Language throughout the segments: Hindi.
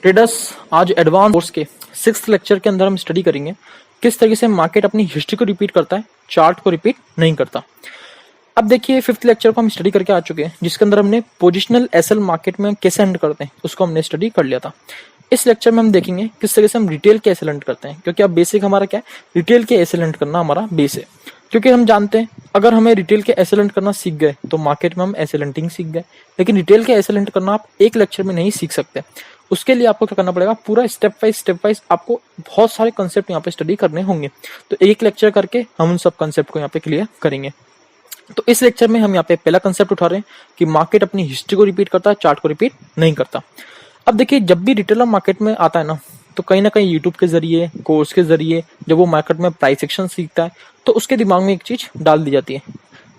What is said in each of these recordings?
ट्रेडर्स, आज एडवांस कोर्स के 6th लेक्चर के अंदर हम स्टडी करेंगे किस तरीके से मार्केट अपनी हिस्ट्री को रिपीट करता है, चार्ट को रिपीट नहीं करता। अब देखिए 5th लेक्चर को हम स्टडी करके आ चुके हैं, जिसके अंदर हमने पोजिशनल एसएल मार्केट में कैसे एंड करते हैं उसको हमने स्टडी कर लिया था। इस लेक्चर में हम देखेंगे किस तरीके से हम रिटेल के एसएल एंड करते हैं, क्योंकि अब बेसिक हमारा क्या है, रिटेल के एसएल एंड करना हमारा बेस है। क्योंकि हम जानते हैं अगर हमें रिटेल के एसएल एंड करना सीख गए तो मार्केट में हम एसएल एंडिंग सीख गए, लेकिन रिटेल के एसएल एंड करना आप एक लेक्चर में नहीं सीख सकते। उसके लिए आपको क्या करना पड़ेगा, पूरा स्टेप वाइज आपको बहुत सारे कंसेप्ट यहाँ पे स्टडी करने होंगे। तो एक लेक्चर करके हम उन सब कंसेप्ट को यहाँ पे क्लियर करेंगे। तो इस लेक्चर में हम यहाँ पे पहला कंसेप्ट उठा रहे हैं कि मार्केट अपनी हिस्ट्री को रिपीट करता है, चार्ट को रिपीट नहीं करता। अब देखिए जब भी रिटेलर मार्केट में आता है ना, तो कहीं ना कहीं यूट्यूब के जरिए, कोर्स के जरिए जब वो मार्केट में प्राइस एक्शन सीखता है तो उसके दिमाग में एक चीज डाल दी जाती है,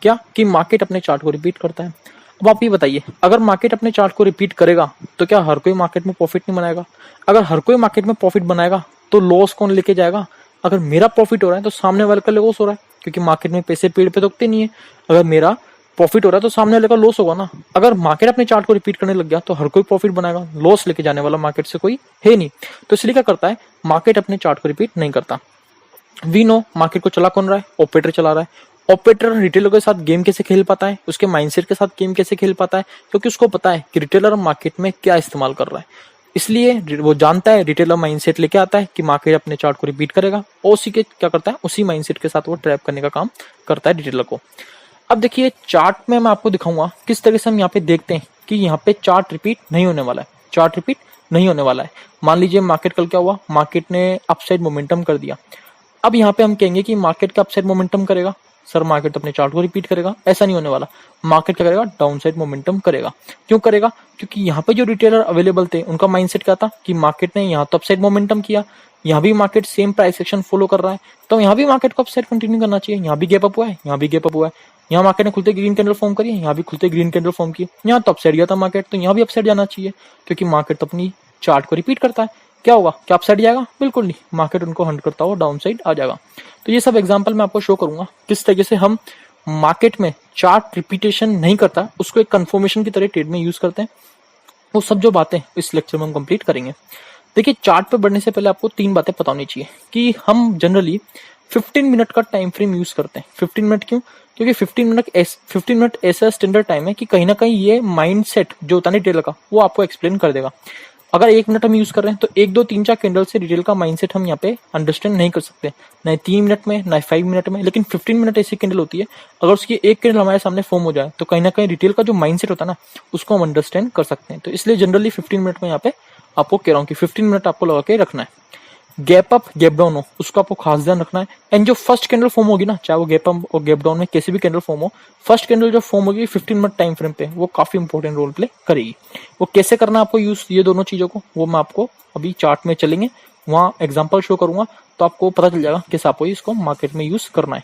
क्या कि मार्केट अपने चार्ट को रिपीट करता है। अब आप ये बताइए, अगर मार्केट अपने चार्ट को रिपीट करेगा तो क्या हर कोई मार्केट में प्रॉफिट नहीं बनाएगा? अगर हर कोई मार्केट में प्रॉफिट बनाएगा तो लॉस कौन लेके जाएगा? अगर मेरा प्रॉफिट हो रहा है तो सामने वाले का लॉस हो रहा है, क्योंकि मार्केट में पैसे पेड़ पे तो उगते नहीं है। अगर मेरा प्रॉफिट हो रहा है तो सामने वाले का लॉस होगा ना। अगर मार्केट अपने चार्ट को रिपीट करने लग गया तो हर कोई प्रॉफिट बनाएगा, लॉस लेके जाने वाला मार्केट से कोई है नहीं। तो इसलिए क्या करता है, मार्केट अपने चार्ट को रिपीट नहीं करता। वी नो मार्केट को चला कौन रहा है, ऑपरेटर चला रहा है। ऑपरेटर रिटेलर के साथ गेम कैसे खेल पाता है, उसके माइंडसेट के साथ गेम कैसे खेल पाता है, क्योंकि उसको पता है कि रिटेलर मार्केट में क्या इस्तेमाल कर रहा है। इसलिए वो जानता है, रिटेलर माइंडसेट लेके आता है कि मार्केट अपने चार्ट को रिपीट करेगा, और उसी के क्या करता है, उसी माइंडसेट के साथ वो ट्रैप करने का काम करता है रिटेलर को। अब देखिए चार्ट में मैं आपको दिखाऊंगा किस तरह से हम यहाँ पे देखते हैं कि यहाँ पे चार्ट रिपीट नहीं होने वाला है, चार्ट रिपीट नहीं होने वाला है। मान लीजिए मार्केट कल क्या हुआ, मार्केट ने अपसाइड मोमेंटम कर दिया। अब यहाँ पे हम कहेंगे कि मार्केट का अपसाइड मोमेंटम करेगा, सर मार्केट अपने चार्ट को रिपीट करेगा, ऐसा नहीं होने वाला। मार्केट क्या करेगा, डाउन साइड मोमेंटम करेगा। क्यों करेगा? क्योंकि यहाँ पे जो रिटेलर अवेलेबल थे उनका माइंडसेट क्या था कि मार्केट ने यहाँ तो अपसाइड मोमेंटम किया, यहाँ भी market same price action follow कर रहा है, तो यहाँ भी मार्केट को अपसाइड कंटिन्यू करना चाहिए। यहाँ भी गैप अप हुआ है, यहाँ भी गैप अप हुआ है, यहाँ मार्केट ने खुलते ग्रीन कैंडल फॉर्म करी है, यहाँ भी खुलते ग्रीन कैंडल फॉर्म की, यहाँ तो अपसाइड गया था मार्केट, तो यहाँ भी अपसाइड जाना चाहिए, क्योंकि मार्केट तो अपनी चार्ट को रिपीट करता है। क्या होगा, क्या अपसाइड जाएगा? बिल्कुल नहीं, मार्केट उनको हंट करता हुआ डाउन साइड आ जाएगा। तो ये सब एग्जांपल मैं आपको शो करूंगा किस तरीके से हम मार्केट में चार्ट रिपीटेशन नहीं करता, उसको एक कंफर्मेशन की तरह ट्रेड में यूज करते हैं। वो सब जो बातें इस लेक्चर में हम कंप्लीट करेंगे। देखिए चार्ट पे बढ़ने से पहले आपको 3 बातें पता होनी चाहिए कि हम जनरली 15 मिनट का टाइम फ्रेम यूज करते हैं। 15 मिनट क्यों? क्योंकि 15 मिनट ऐसा स्टैंडर्ड टाइम है कि कहीं ना कहीं ये माइंडसेट जो होता है रिटेलर का, वो आपको एक्सप्लेन कर देगा। अगर 1 मिनट हम यूज कर रहे हैं तो 1 2 3 4 कैंडल से रिटेल का माइंडसेट हम यहाँ पे अंडरस्टैंड नहीं कर सकते, ना 3 मिनट में ना 5 मिनट में। लेकिन 15 मिनट ऐसी कैंडल होती है, अगर उसकी एक कैंडल हमारे सामने फॉर्म हो जाए तो कहीं ना कहीं रिटेल का जो माइंडसेट होता है ना, उसको हम अंडरस्टैंड कर सकते हैं। तो इसलिए जनरली 15 मिनट में यहाँ पे आपको कह रहा हूँ कि 15 मिनट आपको लगा के रखना है। गैप अप गैप डाउन हो उसका आपको खास ध्यान रखना है। एंड जो फर्स्ट कैंडल फॉर्म होगी ना, चाहे वो गैप अप और गैप डाउन में कैसी भी कैंडल फॉर्म हो, फर्स्ट कैंडल जो फॉर्म होगी 15 मिनट टाइम फ्रेम पे, वो काफी इंपॉर्टेंट रोल प्ले करेगी। वो कैसे करना है आपको यूज, ये दोनों चीजों को, वो मैं आपको अभी चार्ट में चलेंगे, वहां एग्जाम्पल शो करूंगा, तो आपको पता चल जाएगा किस आपको इसको मार्केट में यूज करना है।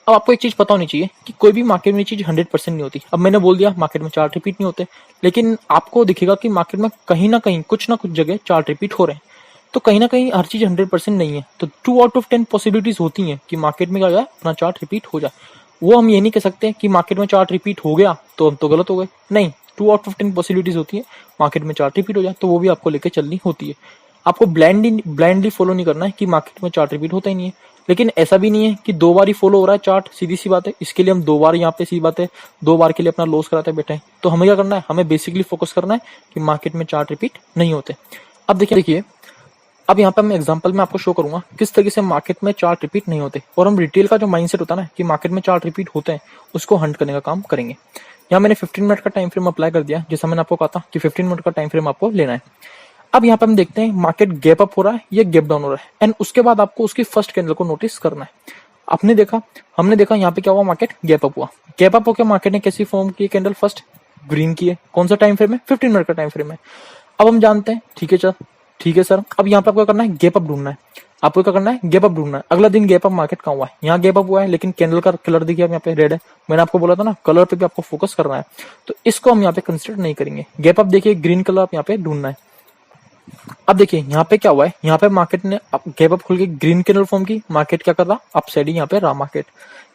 अब आपको एक चीज पता होनी चाहिए कि कोई भी मार्केट में चीज 100% नहीं होती। अब मैंने बोल दिया मार्केट में चार्ट रिपीट नहीं होते, लेकिन आपको दिखेगा कि मार्केट में कहीं ना कहीं कुछ ना कुछ जगह चार्ट रिपीट हो रहे हैं। तो कहीं ना कहीं हर चीज 100% नहीं है, तो 2 आउट ऑफ 10 पॉसिबिलिटीज होती हैं कि मार्केट में क्या जाए, अपना चार्ट रिपीट हो जाए। वो हम ये नहीं कह सकते कि मार्केट में चार्ट रिपीट हो गया तो हम तो गलत हो गए, नहीं। 2 आउट ऑफ 10 पॉसिबिलिटीज होती है मार्केट में चार्ट रिपीट हो जाए, तो वो भी आपको लेके चलनी होती है। आपको ब्लाइंडली फॉलो नहीं करना है कि मार्केट में चार्ट रिपीट होता ही नहीं है, लेकिन ऐसा भी नहीं है कि 2 बार ही फॉलो हो रहा है चार्ट, सीधी सी बात है। इसके लिए हम 2 बार यहाँ पे, सी बात है, 2 बार के लिए अपना लॉस कराते बैठे हैं। तो हमें क्या करना है, हमें बेसिकली फोकस करना है कि मार्केट में चार्ट रिपीट नहीं होते। अब देखिए अब यहाँ पे मैं एग्जांपल में आपको शो करूंगा किस तरीके से मार्केट में चार्ट रिपीट नहीं होते, और हम रिटेल का जो माइंडसेट होता है ना कि मार्केट में चार्ट रिपीट होते हैं, उसको हंट करने का काम करेंगे। यहाँ मैंने 15 मिनट का टाइम फ्रेम अप्लाई कर दिया, जैसा मैंने आपको कहा था कि 15 मिनट का टाइम फ्रेम आपको लेना है। अब यहाँ पे हम देखते हैं मार्केट गैप अप हो रहा है या गैप डाउन हो रहा है, एंड उसके बाद आपको उसकी फर्स्ट कैंडल को नोटिस करना है। हमने देखा यहाँ पे क्या हुआ, मार्केट गैप अप हुआ। गैप अप होकर मार्केट ने कैसी फॉर्म की कैंडल, फर्स्ट ग्रीन की है। कौन सा टाइम फ्रेम है, 15 मिनट का टाइम फ्रेम है। अब हम जानते हैं, ठीक है सर, अब यहाँ पे आपको करना है गैप अप ढूंढना है। आपको क्या करना है, गैप अप ढूंढना है। अगला दिन गैप अप मार्केट कहाँ हुआ है, यहाँ गैप अप हुआ है, लेकिन कैंडल का कलर देखिए यहाँ पे रेड है। मैंने आपको बोला था ना, कलर पे भी आपको फोकस करना है, तो इसको हम यहाँ पे कंसिडर नहीं करेंगे। गैप अप देखिए ग्रीन कलर आप यहाँ पे ढूंढना है। अब देखिए यहाँ पे क्या हुआ है, यहाँ पे मार्केट ने गैप अप खुल के ग्रीन कैंडल फॉर्म की, मार्केट क्या कर रहा, अपसाइड यहाँ पे रहा मार्केट।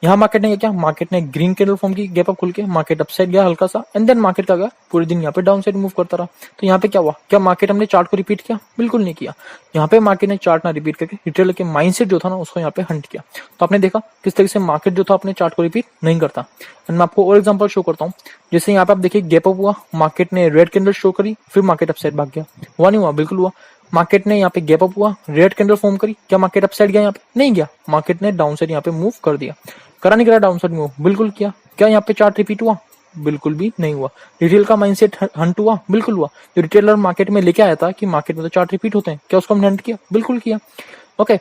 यहाँ मार्केट ने क्या किया, मार्केट ने ग्रीन कैंडल फॉर्म की, गैप अप खुल के मार्केट अपसाइड गया हल्का सा, एंड देन मार्केट का गया पूरे दिन यहाँ पे डाउन साइड मूव करता रहा। तो यहाँ पे क्या हुआ, क्या मार्केट हमने चार्ट को रिपीट किया, बिल्कुल नहीं किया। यहाँ पे मार्केट ने चार्ट ना रिपीट करके रिटेलर के माइंडसेट जो था ना उसको यहाँ पे हंट किया। तो आपने देखा किस तरीके से मार्केट जो था अपने चार्ट को रिपीट नहीं करता। एंड मैं आपको और एग्जांपल शो करता हूँ। जैसे यहाँ पे आप देखिए गैप अप हुआ, मार्केट ने रेड कैंडल शो करी, फिर मार्केट अपसाइड भाग गया, हुआ नहीं हुआ, बिल्कुल हुआ। मार्केट ने यहाँ पे गैप अप हुआ, रेड कैंडल फॉर्म करी, क्या मार्केट अपसाइड गया, यहाँ पे नहीं गया, मार्केट ने डाउन साइड यहाँ पे मूव कर दिया। करा नहीं करा डाउन साइड मूव, बिल्कुल किया। क्या यहाँ पे चार्ट रिपीट हुआ, बिल्कुल भी नहीं हुआ। रिटेल का माइंडसेट हंट हुआ, बिल्कुल हुआ। जो रिटेलर मार्केट में लेके आया था कि मार्केट में तो चार्ट रिपीट होते हैं, क्या उसको हमने हंट किया, बिल्कुल किया। ओके,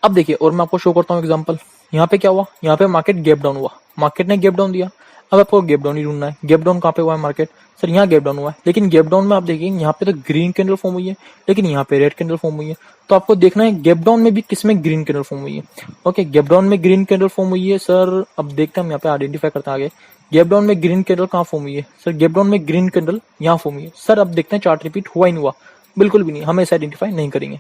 अब देखिए और मैं आपको शो करता हूँ एग्जांपल। यहाँ पे क्या हुआ, यहाँ पे मार्केट गैप डाउन हुआ, मार्केट ने गैप डाउन दिया। अब आपको गैप डाउन ही ढूंढना है। गैप डाउन कहाँ पे हुआ है मार्केट, सर यहाँ गैप डाउन हुआ है, लेकिन गैप डाउन में आप देखिए यहाँ पे तो ग्रीन कैंडल फॉर्म हुई है, लेकिन यहाँ पे रेड कैंडल फॉर्म हुई है। तो आपको देखना है गैप डाउन में भी किसमें ग्रीन कैंडल फॉर्म हुई है। ओके, गैप डाउन में ग्रीन कैंडल फॉर्म हुई है सर। अब देखते हैं हम यहाँ पे आइडेंटिफाई करते हैं आगे। गैप डाउन में ग्रीन कैंडल कहाँ फॉर्म हुई है सर, गैप डाउन में ग्रीन कैंडल यहाँ फॉर्म हुई है सर। अब देखते हैं चार्ट रिपीट हुआ ही नहीं हुआ, बिल्कुल भी नहीं, हम ऐसे आइडेंटिफाई नहीं करेंगे।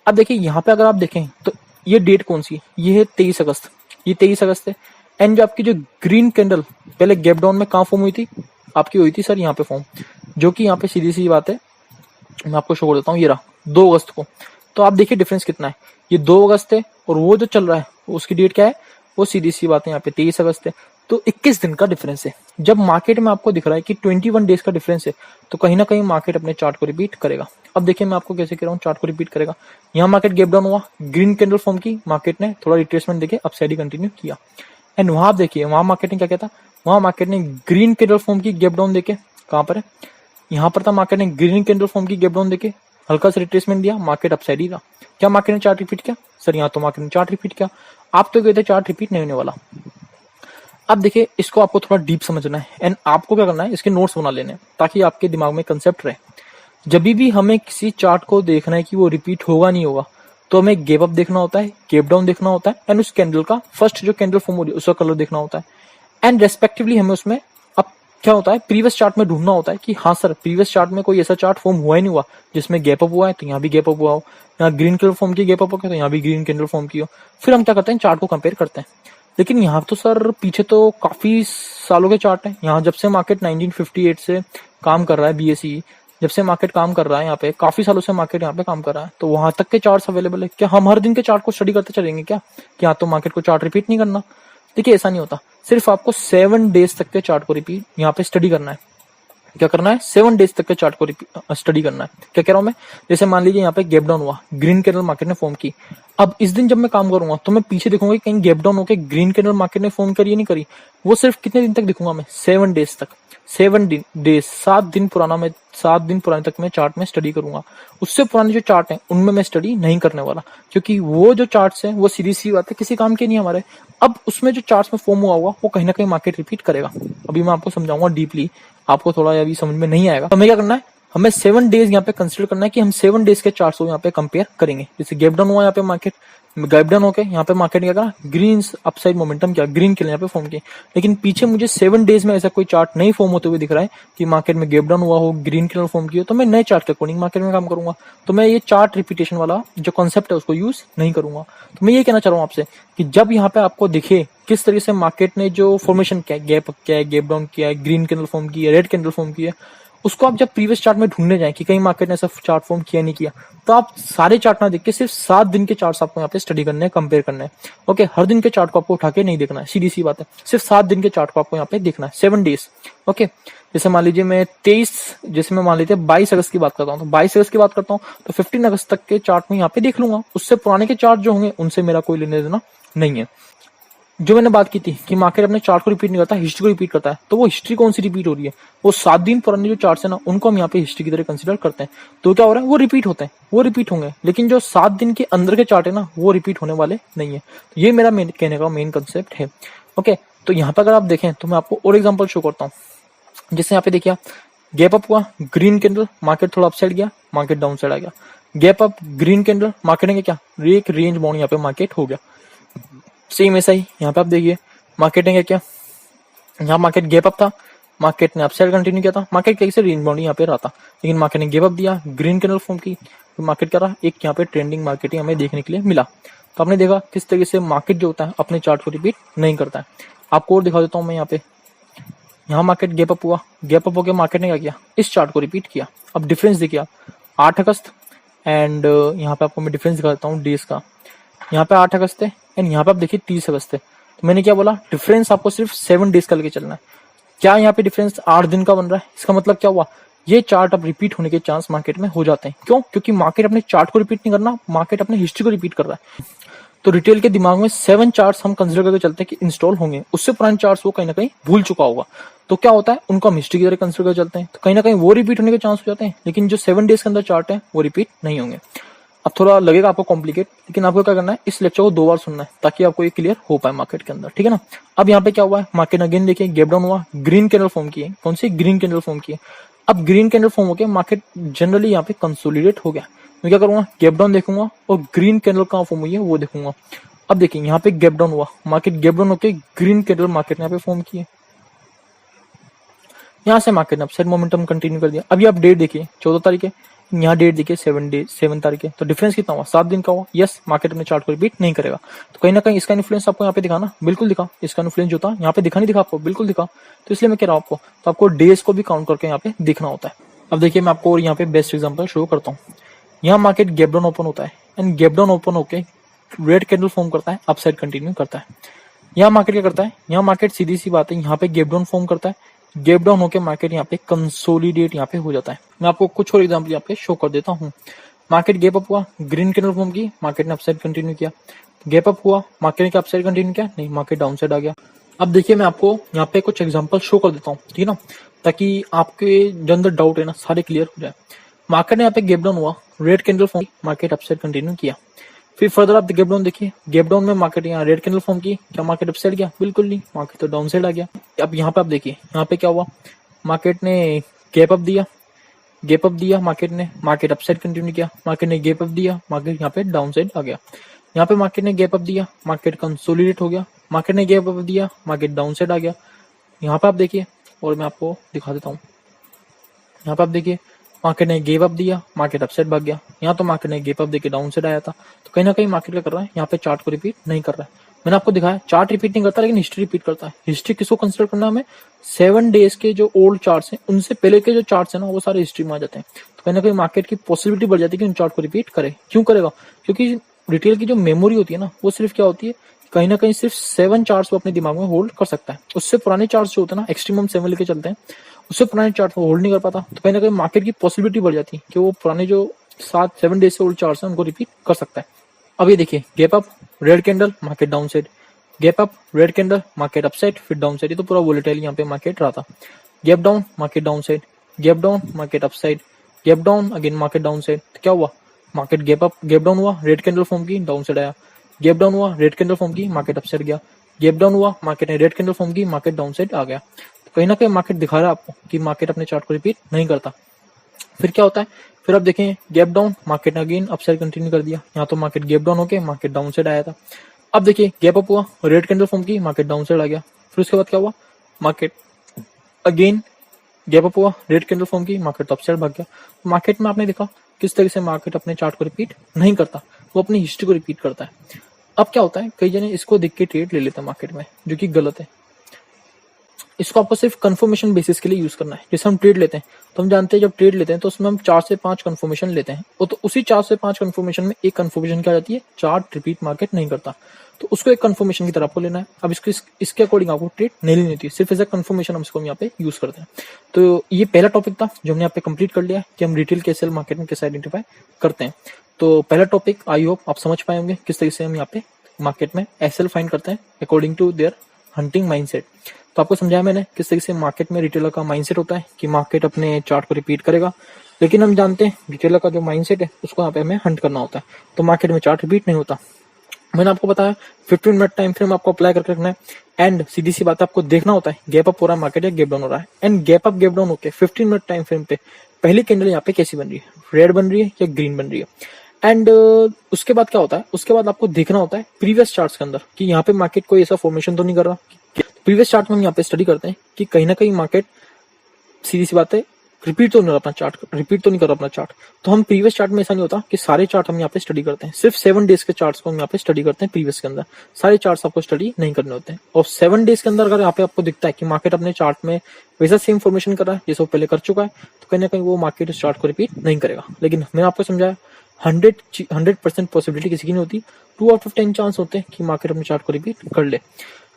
अब देखिए यहाँ पे अगर आप देखें तो ये डेट कौन सी है, ये है 23 अगस्त, ये 23 अगस्त है। एंड जो आपकी जो ग्रीन कैंडल पहले गैप डाउन में कहाँ फॉर्म हुई थी, आपकी हुई थी सर यहाँ पे फॉर्म, जो कि यहाँ पे सीधी सी बात है, मैं आपको शो कर देता हूँ, ये रहा 2 अगस्त को। तो आप देखिए डिफरेंस कितना है, ये 2 अगस्त है और वो जो चल रहा है उसकी डेट क्या है, वो सीधी सी बात है यहाँ पे 23 अगस्त है। तो 21 दिन का डिफरेंस है। जब मार्केट में आपको दिख रहा है कि 21 डेज का डिफरेंस है, तो कहीं ना कहीं मार्केट अपने चार्ट को रिपीट करेगा। अब देखिए मैं आपको कैसे कह रहा हूँ चार्ट को रिपीट करेगा। यहाँ मार्केट गैप डाउन हुआ, ग्रीन कैंडल फॉर्म की, मार्केट ने थोड़ा रिट्रेसमेंट देके अपसाइड ही कंटिन्यू किया। एंड वहां आप देखिए वहां मार्केट ने क्या किया था, वहां मार्केट ने ग्रीन कैंडल फॉर्म की गैप डाउन देके, कहां पर है, यहाँ पर था, मार्केट ने ग्रीन कैंडल फॉर्म की गैप डाउन देके हल्का सा रिट्रेसमेंट दिया, मार्केट अपसाइड ही रहा। क्या मार्केट ने चार्ट रिपीट किया सर, यहाँ तो मार्केट ने चार्ट रिपीट किया। आप तो कहते चार्ट रिपीट नहीं होने वाला। अब देखिए इसको आपको थोड़ा डीप समझना है एंड आपको क्या करना है, इसके नोट्स बना लेने हैं ताकि आपके दिमाग में कंसेप्ट रहे। जब भी हमें किसी चार्ट को देखना है कि वो रिपीट होगा नहीं होगा, तो हमें गैप अप देखना होता है, गैप डाउन देखना होता है, एंड उस कैंडल का फर्स्ट जो कैंडल फॉर्म हो रही है उसका कलर देखना होता है। एंड रेस्पेक्टिवली हमें उसमें अब क्या होता है, प्रीवियस चार्ट में ढूंढना होता है कि हाँ सर प्रीवियस चार्ट में कोई ऐसा चार्ट फॉर्म हुआ ही नहीं हुआ जिसमें गैप अप हुआ है, तो यहाँ भी गैप अप हुआ हो, यहाँ ग्रीन कैंडल फॉर्म की गैप अप हो गया तो यहाँ भी ग्रीन कैंडल फॉर्म की हो। फिर हम क्या करते हैं, चार्ट को कंपेयर करते हैं। लेकिन यहाँ तो सर पीछे तो काफी सालों के चार्ट है। यहाँ जब से मार्केट 1958 से काम कर रहा है, बीएसई जब से मार्केट काम कर रहा है, यहाँ पे काफी सालों से मार्केट यहाँ पे काम कर रहा है, तो वहां तक के चार्ट्स अवेलेबल है। क्या हम हर दिन के चार्ट को स्टडी करते चलेंगे क्या, यहाँ तो मार्केट को चार्ट रिपीट नहीं करना। देखिए ऐसा नहीं होता, सिर्फ आपको 7 डेज तक के चार्ट को रिपीट यहाँ पे स्टडी करना है। क्या करना है, 7 डेज तक के चार्ट को स्टडी करना है। क्या कह रहा हूं मैं, जैसे मान लीजिए यहाँ पे गैप डाउन हुआ, ग्रीन कैंडल मार्केट ने फॉर्म की। अब इस दिन जब मैं काम करूंगा तो मैं पीछे देखूंगा कहीं गैप डाउन होकर ग्रीन कैंडल मार्केट ने फॉर्म करी या नहीं करी। वो सिर्फ कितने दिन तक दिखूंगा मैं, 7 डेज तक। 7 डेज, 7 दिन पुराना, मैं 7 दिन पुराने तक मैं चार्ट में स्टडी करूंगा। उससे पुराने जो चार्ट हैं उनमें मैं स्टडी नहीं करने वाला, क्योंकि वो जो चार्ट्स हैं वो सीधी सी बात है किसी काम के नहीं हमारे। अब उसमें जो चार्ट्स में फॉर्म हुआ होगा वो कहीं ना कहीं मार्केट रिपीट करेगा। अभी मैं आपको समझाऊंगा डीपली, आपको थोड़ा अभी समझ में नहीं आएगा। तो हमें क्या करना है, हमें 7 डेज यहाँ पे कंसिडर करना है कि हम 7 डेज के चार्ट्स को यहाँ पे कंपेयर करेंगे। जैसे गैप डाउन हुआ यहाँ पे मार्केट, गैप डाउन होके यहाँ पे मार्केट क्या करा, ग्रीन अपसाइड मोमेंटम क्या, ग्रीन के लिए यहाँ पे फॉर्म किए। लेकिन पीछे मुझे 7 डेज में ऐसा कोई चार्ट नहीं फॉर्म होते हुए दिख रहा है कि मार्केट में गैप डाउन हुआ हो, ग्रीन के लिए फॉर्म किया, तो मैं नए चार्ट के अकॉर्डिंग मार्केट में काम करूंगा। तो मैं ये चार्ट रिपीटेशन वाला जो कॉन्सेप्ट है उसको यूज नहीं करूंगा। तो मैं ये कहना चाह रहा हूँ आपसे कि जब यहाँ पे आपको दिखे किस तरीके से मार्केट ने जो फॉर्मेशन किया है, गैप अप किया है, गैप डाउन किया है, ग्रीन कैंडल फॉर्म की है, रेड कैंडल फॉर्म की है, उसको आप जब प्रीवियस चार्ट में ढूंढने जाएं कि कहीं मार्केट ने ऐसा चार्ट फॉर्म किया नहीं किया, तो आप सारे चार्ट ना देख के सिर्फ 7 दिन के चार्ट्स आपको यहाँ पे स्टडी करने हैं, कंपेयर करना है। ओके, हर दिन के चार्ट को आपको उठा के नहीं देखना है, सीधी सी बात है। सिर्फ 7 दिन के चार्ट को आपको यहाँ पे देखना है, 7 डेज। ओके, जैसे मान लीजिए मैं 23, जैसे मैं मान लीजिए 22 अगस्त की बात करता हूँ, तो 22 अगस्त की बात करता हूँ तो 15 अगस्त तक के चार्ट में यहाँ पे देख लूंगा। उससे पुराने के चार्ट जो होंगे उनसे मेरा कोई लेने देना नहीं है। जो मैंने बात की थी कि मार्केट अपने चार्ट को रिपीट नहीं करता, हिस्ट्री को रिपीट करता है, तो वो हिस्ट्री कौन सी रिपीट हो रही है, वो 7 दिन पुराने जो चार्ट्स है ना उनको हम यहाँ पे हिस्ट्री की तरह कंसीडर करते हैं। तो क्या हो रहा है, वो रिपीट होते हैं, वो रिपीट होंगे, लेकिन जो 7 दिन के अंदर के चार्ट है ना वो रिपीट होने वाले नहीं है। तो ये मेरा कहने का मेन कंसेप्ट है। ओके, तो यहाँ पर अगर आप देखें तो मैं आपको और एग्जाम्पल शो करता हूँ। जैसे यहाँ पे देखिए गैप अप हुआ, ग्रीन कैंडल, मार्केट थोड़ा अपसाइड गया, मार्केट डाउन साइड आ गया। Gap up, green candle, market ने क्या, एक रेंज बाउंड यहाँ पे मार्केट हो गया। सेम ऐसा ही यहाँ पे आप देखिए मार्केट ने क्या, यहाँ मार्केट गैप अप था, मार्केट ने अपसाइड कंटिन्यू किया था, मार्केट कैसे रेंज बाउंड यहाँ पे रहा था, लेकिन मार्केट ने गैप अप दिया, ग्रीन कैंडल फॉर्म की, तो मार्केट क्या रहा, एक यहाँ पे ट्रेंडिंग मार्केट हमें देखने के लिए मिला। तो आपने देखा किस तरीके से मार्केट जो होता है अपने चार्ट को रिपीट नहीं करता है। आपको और दिखा देता हूं मैं यहाँ पे। यहाँ मार्केट गैप अप हुआ, गैप अप होकर मार्केट ने क्या किया, इस चार्ट को रिपीट किया। अब डिफरेंस देखिए आप, 8 अगस्त एंड यहाँ पे आपको मैं डिफरेंस दिखा देता हूँ डेज का। यहाँ पे 8 अगस्त है एंड यहाँ पे आप देखिए 30 अगस्त है। तो मैंने क्या बोला, डिफरेंस आपको सिर्फ 7 डेज का लेके चलना है। क्या यहाँ पे डिफरेंस 8 दिन का बन रहा है, इसका मतलब क्या हुआ, ये चार्ट अब रिपीट होने के चांस मार्केट में हो जाते हैं। क्यों? क्योंकि मार्केट अपने चार्ट को रिपीट नहीं करना, मार्केट अपने हिस्ट्री को रिपीट कर रहा है। तो रिटेल के दिमाग में 7 चार्ट्स हम कंसिडर करके चलते हैं कि इंस्टॉल होंगे, उससे पुराने चार्ट्स वो कहीं ना कहीं भूल चुका होगा। तो क्या होता है, उनको हम हिस्ट्री की तरह कंसिडर कर चलते हैं, तो कहीं ना कहीं वो रिपीट होने के चांस हो जाते हैं। लेकिन जो 7 डेज के अंदर चार्ट है वो रिपीट नहीं होंगे। अब थोड़ा लगेगा आपको कॉम्प्लिकेट, लेकिन आपको क्या करना है, इस लेक्चर को 2 बार सुनना है ताकि आपको ये क्लियर हो पाए मार्केट के अंदर, ठीक है ना। अब यहाँ पे क्या हुआ है, मार्केट अगेन देखिए गैप डाउन हुआ, ग्रीन कैंडल फॉर्म की है। कौन सी? ग्रीन कैंडल फॉर्म की है। अब ग्रीन कैंडल फॉर्म हो गया, मार्केट जनरली यहाँ पे कंसोलिडेट हो गया। मैं क्या करूंगा, गैप डाउन देखूंगा और ग्रीन कैंडल कहाँ फॉर्म हुई है वो देखूंगा। अब देखिए यहाँ पे गैप डाउन हुआ, मार्केट गैप डाउन होकर ग्रीन कैंडल मार्केट ने यहाँ पे फॉर्म की है। यहाँ से मार्केट ने अपसाइड मोमेंटम कंटिन्यू कर दिया। अभी आप डेट देखिए 14 तारीख है, यहाँ डेट देखिए 7 तारीख है। तो डिफरेंस कितना हुआ, 7 दिन का हुआ। यस, मार्केट अपने चार्ट को रिपीट नहीं करेगा। तो कहीं ना कहीं इसका इन्फ्लुएंस आपको यहाँ पे दिखा ना, बिल्कुल दिखा। इसका इन्फ्लुएंस जो था यहाँ पे दिखा नहीं दिखा आपको, बिल्कुल दिखा। तो इसलिए मैं कह रहा हूँ आपको, तो आपको डेज को भी काउंट करके यहाँ पे दिखना होता है। अब देखिए मैं आपको और यहाँ पे बेस्ट एग्जाम्पल शो करता हूँ। यहाँ मार्केट गैप डाउन ओपन होता है एंड गैप डाउन ओपन होकर रेड कैंडल फॉर्म करता है, अपसाइड कंटिन्यू करता है। यहाँ मार्केट क्या करता है, यहाँ मार्केट सीधी सी बात है, यहाँ पे गैप डाउन फॉर्म करता है। गैप डाउन होकर मार्केट यहाँ पे कंसोलिडेट यहाँ पे हो जाता है। मैं आपको कुछ और एग्जांपल यहाँ पे शो कर देता हूँ। मार्केट गैप अप हुआ, ग्रीन कैंडल फॉर्म की, मार्केट ने अपसाइड कंटिन्यू किया। गैप अप हुआ, मार्केट ने अपसाइड कंटिन्यू किया, नहीं, मार्केट डाउन साइड आ गया। अब देखिए मैं आपको यहाँ पे कुछ एग्जाम्पल शो कर देता हूँ, ठीक है ना, ताकि आपके जो अंदर डाउट है ना सारे क्लियर हो जाए। मार्केट ने यहाँ पे गैप डाउन हुआ, red candle form, market upside continue किया। फिर फर्दर आप गैप डाउन देखिए, गैप डाउन में मार्केट यहाँ रेड कैंडल फॉर्म की, क्या मार्केट अपसाइड गया? बिल्कुल नहीं, मार्केट तो डाउन साइड आ गया। अब यहाँ पे आप देखिए, यहाँ पे क्या हुआ, मार्केट ने गैप अप दिया, गैप अप दिया मार्केट ने, मार्केट अपसाइड कंटिन्यू किया। मार्केट ने गैप अप दिया, मार्केट यहाँ पे डाउन साइड आ गया। यहाँ पे मार्केट ने गैप अप दिया, मार्केट कंसोलिडेट हो गया। मार्केट ने गैप अप दिया, मार्केट डाउन साइड आ गया। यहाँ पे आप देखिए, और मैं आपको दिखा देता हूँ, यहाँ पे आप देखिए, मार्केट ने गेव अप दिया, मार्केट अपसाइड भाग गया। यहाँ तो मार्केट ने गेप अप देके डाउन साइड आया था। तो कहीं ना कहीं मार्केट क्या कर रहा है, यहाँ पे चार्ट को रिपीट नहीं कर रहा है। मैंने आपको दिखाया चार्ट रिपीट नहीं करता, लेकिन हिस्ट्री रिपीट करता है। हिस्ट्री किसको कंसिडर करना है हमें, 7 डेज के जो ओल्ड चार्ट्स हैं उनसे पहले के जो चार्ट्स हैं ना वो सारे हिस्ट्री में आ जाते हैं। तो कहीं ना कहीं मार्केट की पॉसिबिलिटी बढ़ जाती है कि उन चार्ट को रिपीट करे। क्यों करेगा? क्योंकि रिटेल की जो मेमोरी होती है ना वो सिर्फ क्या होती है, कहीं ना कहीं सिर्फ 7 चार्ट्स वो अपने दिमाग में होल्ड कर सकता है। उससे पुराने चार्ट्स जो होते हैं ना, एक्सट्रीम 7 लेके चलते हैं, उससे पुराने चार्ट होल्ड नहीं कर पाता। तो कहीं ना कहीं मार्केट की पॉसिबिलिटी बढ़ जाती है कि वो पुराने जो 7 डेज से ओल्ड चार्ट्स हैं उनको रिपीट कर सकता है। अब ये देखिए, gap up, red candle, market down side, gap up, red candle, market up side, फिर डाउन साइड। ये तो पूरा वोलेटाइल यहाँ पे मार्केट रहा था। Gap down, market down side, gap down, market up side, gap down, again market down side. तो क्या हुआ, market gap up, gap down हुआ, रेड कैंडल फॉर्म की, डाउन साइड आया। गैप डाउन हुआ, रेड कैंडल फॉर्म की, मार्केट अप साइड गया। गैप डाउन हुआ, मार्केट ने रेड कैंडल फॉर्म की, मार्केट डाउन साइड आ गया। तो कहीं ना कहीं मार्केट दिखा रहा है आपको कि मार्केट अपने चार्ट को रिपीट नहीं करता। फिर क्या होता है, फिर आप देखें गैप डाउन, मार्केट ने अगेन अपसाइड कंटिन्यू कर दिया। यहाँ तो मार्केट गैप डाउन होके मार्केट डाउन साइड आया था। अब देखिए गैप अप हुआ, रेड कैंडल फॉर्म की, मार्केट डाउन साइड आ गया। फिर उसके बाद क्या हुआ, मार्केट अगेन गैप अप हुआ, रेड कैंडल फॉर्म की, मार्केट अप साइड भाग गया। मार्केट में आपने देखा किस तरह से मार्केट अपने चार्ट को रिपीट नहीं करता, वो अपनी हिस्ट्री को रिपीट करता है। अब क्या होता है, कई जने इसको देख के ट्रेड ले लेते हैं मार्केट में, जो कि गलत है। इसको आपको सिर्फ कंफर्मेशन बेसिस के लिए यूज करना है। जैसे हम ट्रेड लेते हैं तो हम जानते हैं जब ट्रेड लेते हैं तो उसमें हम 4 से 5 कंफर्मेशन लेते हैं, और तो उसी 4 से 5 कंफर्मेशन में एक कंफर्मेशन क्या जाती है, चार्ट रिपीट मार्केट नहीं करता, तो उसको एक कंफर्मेशन की तरह आपको लेना है। अब इसको इसके अकॉर्डिंग आपको ट्रेड नहीं लेनी होती, सिर्फ एज ए कंफर्मेशन हम इसको यहाँ पे यूज करते हैं। तो ये पहला टॉपिक था जो हमने यहाँ पे कंप्लीट कर लिया कि हम रिटेल कैसे मार्केट में कैसे आइडेंटिफाई करते हैं। तो पहला टॉपिक आई होप आप समझ पाए होंगे किस तरीके से हम यहाँ पे मार्केट में एसएल फाइंड करते हैं according to their hunting mindset. तो आपको समझाया मैंने किस तरीके से मार्केट में रिटेलर का माइंडसेट होता है कि मार्केट अपने चार्ट को रिपीट करेगा, लेकिन हम जानते हैं रिटेलर का जो माइंडसेट है उसको यहाँ पे हमें हंट करना होता है। तो मार्केट में चार्ट रिपीट नहीं होता। मैंने आपको बताया 15 मिनट टाइम फ्रेम आपको अप्लाई करके रखना है, एंड सीधी सी बात है आपको देखना होता है गैप अप हो रहा है मार्केट या गैप डाउन हो रहा है। And gap up gap down होकर 15 मिनट टाइम फ्रेम पे पहली कैंडल यहाँ पे कैसी बन रही है, रेड बन रही है या ग्रीन बन रही है। एंड उसके बाद क्या होता है, उसके बाद आपको देखना होता है प्रीवियस चार्ट्स के अंदर कि यहाँ पे मार्केट कोई ऐसा फॉर्मेशन तो नहीं कर रहा। प्रीवियस चार्ट में हम यहाँ पे स्टडी करते हैं कि कहीं ना कहीं मार्केट सीधी सी बात है रिपीट तो नहीं कर रहा अपना चार्ट। तो हम प्रीवियस चार्ट में ऐसा नहीं होता कि सारे चार्ट हम यहाँ पे स्टडी करते हैं, सिर्फ 7 डेज के चार्ट्स को हम यहाँ पे स्टडी करते हैं प्रीवियस के अंदर, सारे चार्ट्स आपको स्टडी नहीं करने होते हैं। और 7 डेज के अंदर अगर यहाँ पे आपको दिखता है कि मार्केट अपने चार्ट में वैसा सेम फॉर्मेशन कर रहा है जैसे वो पहले कर चुका है, तो कहीं ना कहीं वो मार्केट उस चार्ट को रिपीट नहीं करेगा। लेकिन मैंने आपको समझाया 100% पॉसिबिलिटी किसी की नहीं होती, 2 आउट ऑफ 10 चांस होते हैं कि मार्केट अपने चार्ट को रिपीट कर ले।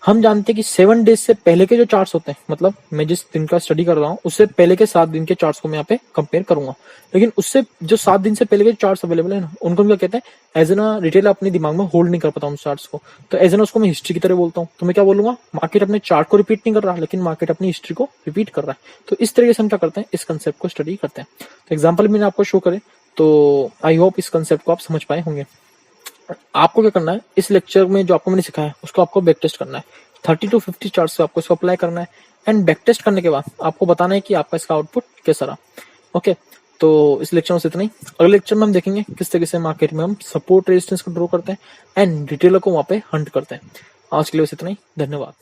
हम जानते हैं कि 7 डेज से पहले के जो चार्ट्स होते हैं, मतलब मैं जिस दिन का स्टडी कर रहा हूँ उससे पहले के 7 दिन के चार्ट्स को मैं यहाँ पे कंपेयर करूंगा। लेकिन उससे जो 7 दिन से पहले के चार्ट्स अवेलेबल है ना, उनको क्या कहते हैं, एज एन रिटेलर अपने दिमाग में होल्ड नहीं कर पाता उन चार्ट्स को, तो एज एन उसको मैं हिस्ट्री की तरह बोलता हूँ। तो मैं क्या बोलूंगा, मार्केट अपने चार्ट को रिपीट नहीं कर रहा, लेकिन मार्केट अपनी हिस्ट्री को रिपीट कर रहा है। तो इस तरीके से हम क्या करते हैं, इस कंसेप्ट को स्टडी करते हैं। तो एग्जाम्पल मैंने आपको शो करे, तो आई होप इस कंसेप्ट को आप समझ पाए होंगे। आपको क्या करना है, इस लेक्चर में जो आपको मैंने सिखाया उसको आपको बैक टेस्ट करना है, 30 to 50 चार्ट से आपको इसको अप्लाई करना है। एंड बैक टेस्ट करने के बाद आपको बताना है कि आपका इसका आउटपुट कैसा रहा। ओके, तो इस लेक्चर में से इतना ही। अगले लेक्चर में हम देखेंगे किस तरीके से मार्केट में हम सपोर्ट रेजिस्टेंस को ड्रॉ करते हैं एंड रिटेलर को वहां पे हंट करते हैं। आज के लिए बस इतना ही, धन्यवाद।